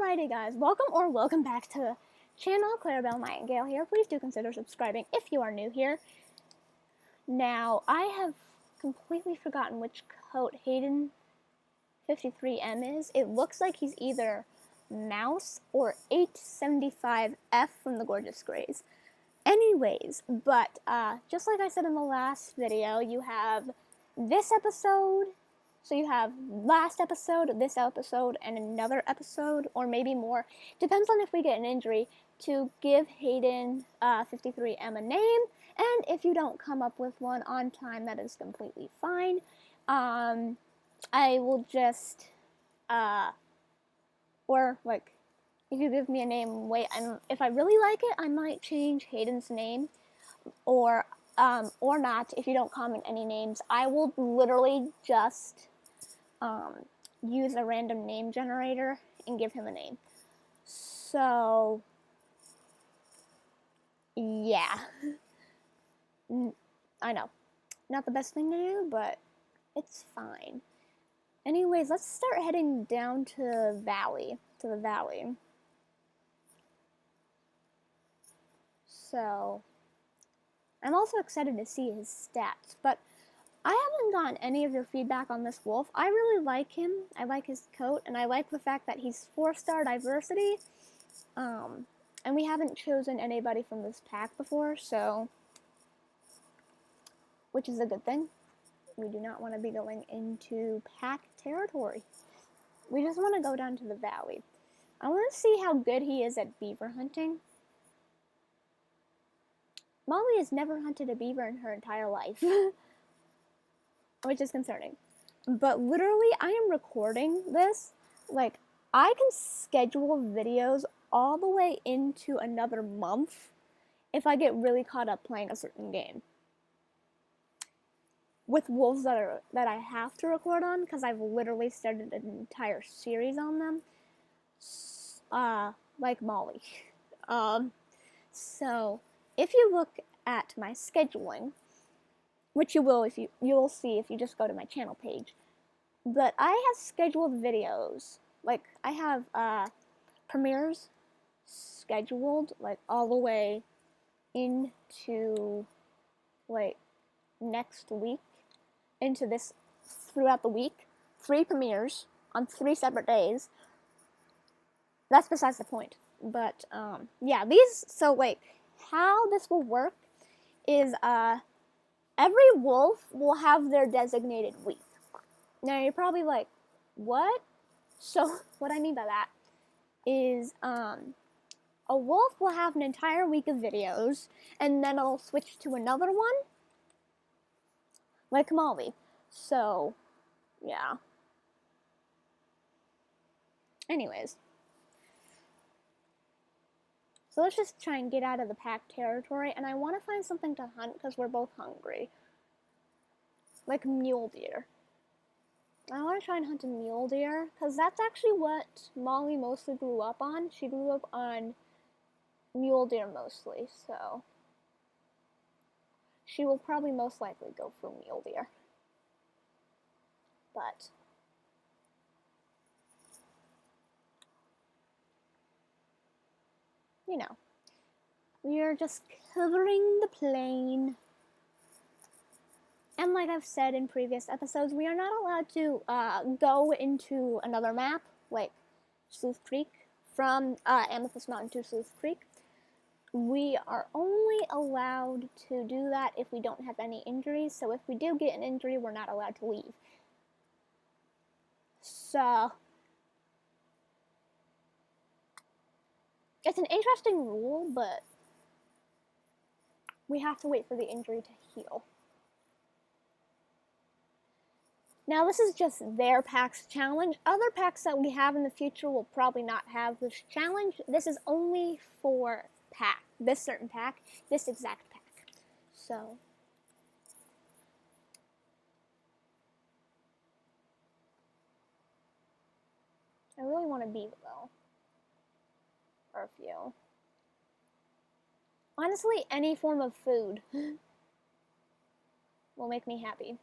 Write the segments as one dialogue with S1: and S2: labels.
S1: Alrighty guys, welcome back to the channel. Clarabelle Nightingale here. Please do consider subscribing if you are new here. Now, I have completely forgotten which coat Hayden 53M is. It looks like he's either Mouse or 875F from the Gorgeous Grays. Anyways, but just like I said in the last video, you have this episode. So you have last episode, this episode, and another episode, or maybe more. Depends on if we get an injury, to give Hayden 53M a name. And if you don't come up with one on time, that is completely fine. I will just, or like, if you give me a name, if I really like it, I might change Hayden's name, or not. If you don't comment any names, I will literally just use a random name generator and give him a name. So, yeah. I know. Not the best thing to do, but it's fine. Anyways, let's start heading down to the valley. So, I'm also excited to see his stats, but I haven't gotten any of your feedback on this wolf. I really like him. I like his coat, and I like the fact that he's 4-star diversity. And we haven't chosen anybody from this pack before, so, which is a good thing. We do not want to be going into pack territory. We just want to go down to the valley. I want to see how good he is at beaver hunting. Molly has never hunted a beaver in her entire life. Which is concerning. But literally, I am recording this, like, I can schedule videos all the way into another month if I get really caught up playing a certain game. With wolves that I have to record on, because I've literally started an entire series on them. Like Molly. So, if you look at my scheduling, which you will see if you just go to my channel page. But I have scheduled videos, like I have premieres scheduled like all the way into like next week, into this throughout the week. 3 premieres on 3 separate days. That's besides the point. But yeah, so like how this will work is every wolf will have their designated week. Now, you're probably like, what? So, what I mean by that is, a wolf will have an entire week of videos, and then it'll switch to another one, like Molly. So, yeah. Anyways. So let's just try and get out of the pack territory, and I want to find something to hunt because we're both hungry. Like mule deer. I want to try and hunt a mule deer because that's actually what Molly mostly grew up on. She grew up on mule deer mostly, so she will probably most likely go for mule deer. But you know, we are just covering the plain. And like I've said in previous episodes, we are not allowed to go into another map, like Sleuth Creek, from Amethyst Mountain to Sleuth Creek. We are only allowed to do that if we don't have any injuries, so if we do get an injury, we're not allowed to leave. So, it's an interesting rule, but we have to wait for the injury to heal. Now, this is just their pack's challenge. Other packs that we have in the future will probably not have this challenge. This is only for this certain pack, this exact pack. So, I really want a beaver, though. Or a few. Honestly, any form of food will make me happy.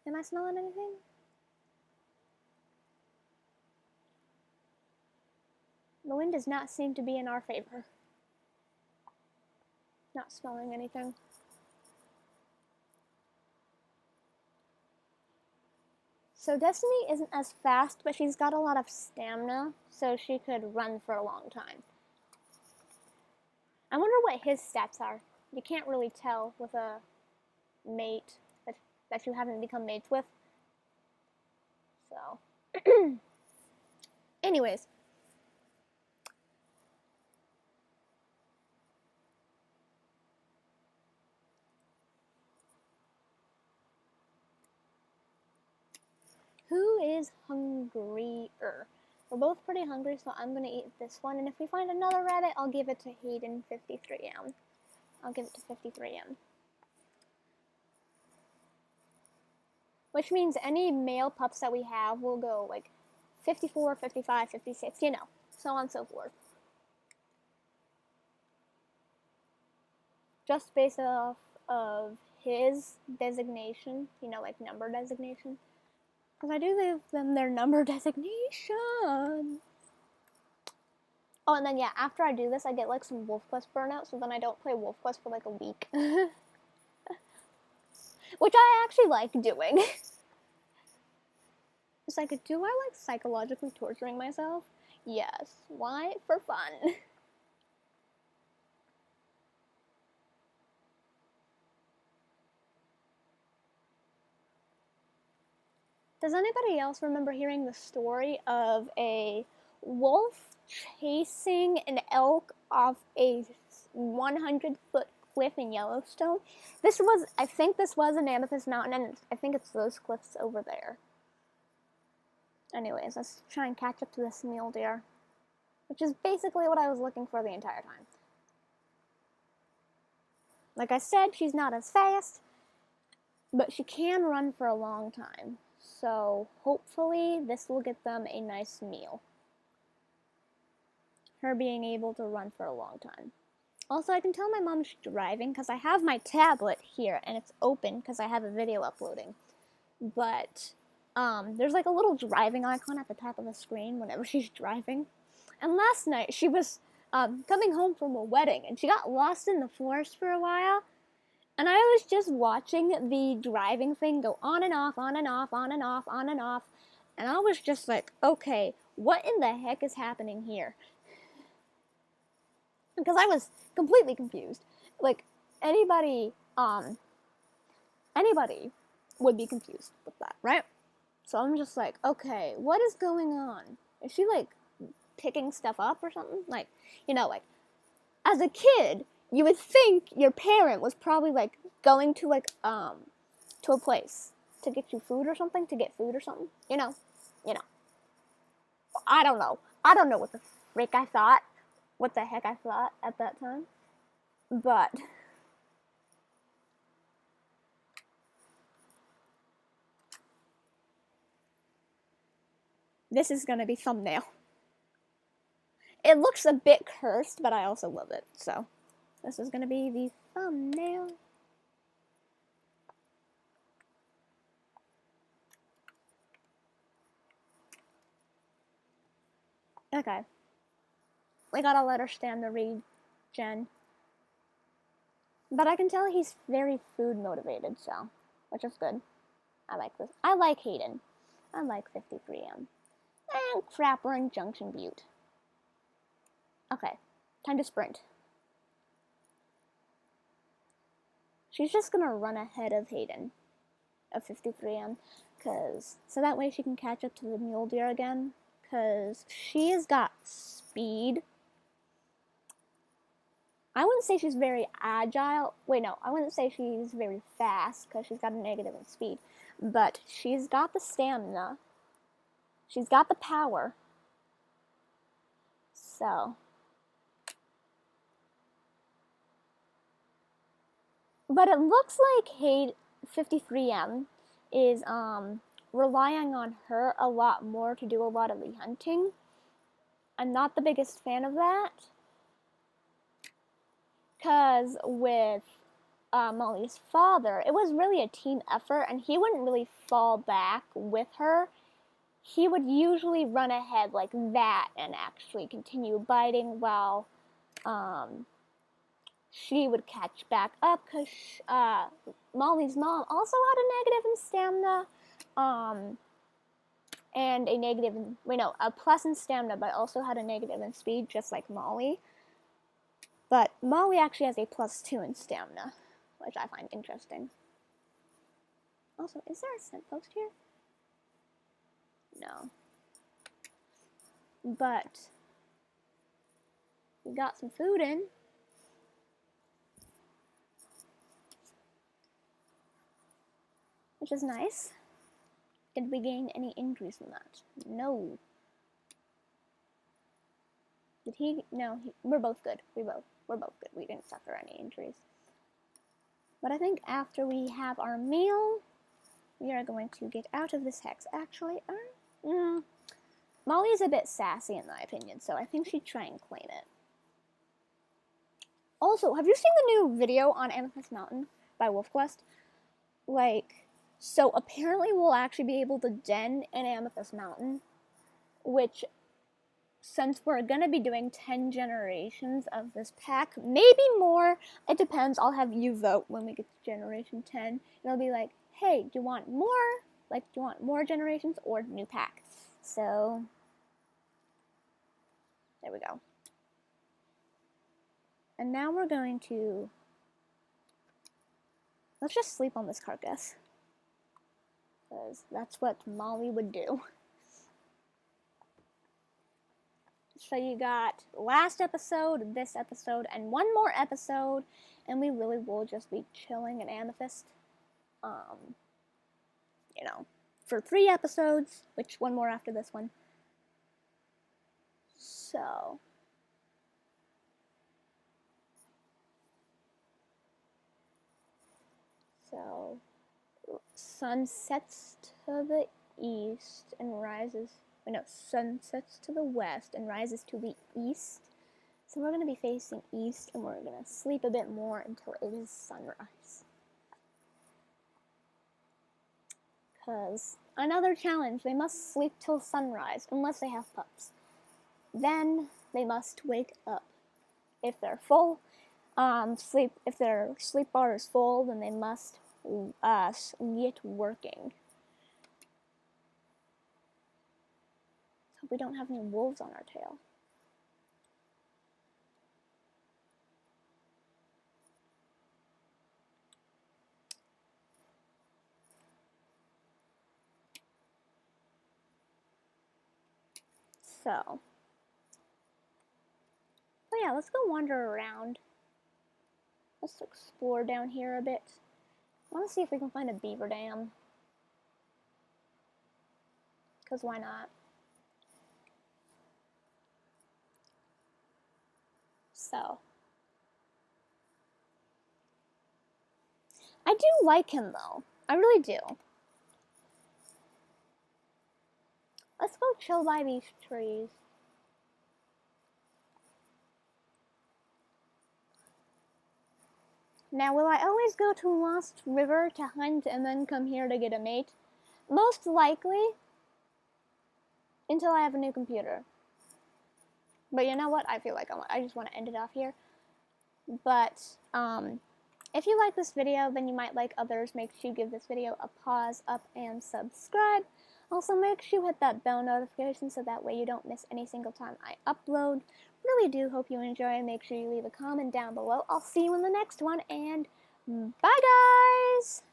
S1: Am I smelling anything? The wind does not seem to be in our favor. Not smelling anything. So Destiny isn't as fast, but she's got a lot of stamina, so she could run for a long time. I wonder what his stats are. You can't really tell with a mate that you haven't become mates with. So, anyways. Who is hungrier? We're both pretty hungry, so I'm gonna eat this one. And if we find another rabbit, I'll give it to Hayden 53M. I'll give it to 53M. Which means any male pups that we have will go like 54, 55, 56, you know, so on and so forth. Just based off of his designation, you know, like number designation. Because I do give them their number designation. Oh, and then yeah, after I do this, I get like some Wolf Quest burnout, so then I don't play Wolf Quest for like a week. Which I actually like doing. It's like, do I like psychologically torturing myself? Yes. Why? For fun. Does anybody else remember hearing the story of a wolf chasing an elk off a 100-foot cliff in Yellowstone? I think this was an Amethyst Mountain, and I think it's those cliffs over there. Anyways, let's try and catch up to this mule deer, which is basically what I was looking for the entire time. Like I said, she's not as fast, but she can run for a long time. So hopefully this will get them a nice meal. Her being able to run for a long time. Also, I can tell my mom's driving because I have my tablet here and it's open because I have a video uploading. But there's like a little driving icon at the top of the screen whenever she's driving. And last night she was coming home from a wedding and she got lost in the forest for a while. And I was just watching the driving thing go on and off, on and off, on and off, on and off. And I was just like, okay, what in the heck is happening here? Because I was completely confused. Like, anybody would be confused with that, right? So I'm just like, okay, what is going on? Is she, like, picking stuff up or something? Like, you know, like, as a kid, you would think your parent was probably, like, going to, like, to a place to get you food or something, to get food or something, you know. I don't know. I don't know what the frick I thought, what the heck I thought at that time, but this is gonna be thumbnail. It looks a bit cursed, but I also love it, so this is gonna be the thumbnail. Okay. We gotta let her stand the regen. But I can tell he's very food motivated, so, which is good. I like this. I like Hayden. I like 53M. And crap, we're in Junction Butte. Okay, time to sprint. She's just gonna run ahead of Hayden, of 53M, so that way she can catch up to the mule deer again, because she has got speed. I wouldn't say she's very agile. Wait, no, I wouldn't say she's very fast, because she's got a negative in speed, but she's got the stamina. She's got the power. So. But it looks like 53M is relying on her a lot more to do a lot of the hunting. I'm not the biggest fan of that. Because with Molly's father, it was really a team effort, and he wouldn't really fall back with her. he would usually run ahead like that and actually continue biting while she would catch back up because Molly's mom also had a negative in stamina and a plus in stamina, but also had a negative in speed, just like Molly. But Molly actually has a +2 in stamina, which I find interesting. Also, is there a scent post here? No. But we got some food in. Which is nice. Did we gain any injuries from that? No. Did he? No, we're both good. We're both good. We didn't suffer any injuries. But I think after we have our meal, we are going to get out of this hex. Actually, Molly is a bit sassy in my opinion, so I think she'd try and claim it. Also, have you seen the new video on Amethyst Mountain by WolfQuest? So apparently we'll actually be able to den in Amethyst Mountain, which, since we're going to be doing 10 generations of this pack, maybe more, it depends, I'll have you vote when we get to generation 10. It'll be like, hey, do you want more? Do you want more generations or new pack? So, there we go. And now we're going to, let's just sleep on this carcass. Because that's what Molly would do. So you got last episode, this episode, and one more episode, and we really will just be chilling in Amethyst. For 3 episodes, which one more after this one. So sun sets to the east and rises. Sun sets to the west and rises to the east. So we're going to be facing east, and we're going to sleep a bit more until it is sunrise. Because another challenge, they must sleep till sunrise, unless they have pups. Then they must wake up. If they're full, if their sleep bar is full, then they must get working. So we don't have any wolves on our tail. So, but yeah, let's go wander around. Let's explore down here a bit. I want to see if we can find a beaver dam. Because why not? So, I do like him though. I really do. Let's go chill by these trees. Now, will I always go to Lost River to hunt and then come here to get a mate? Most likely, until I have a new computer. But you know what? I feel like I just want to end it off here. But, if you like this video, then you might like others. Make sure you give this video a pause, up, and subscribe. Also, make sure you hit that bell notification so that way you don't miss any single time I upload. Really do hope you enjoy. Make sure you leave a comment down below. I'll see you in the next one, and bye, guys!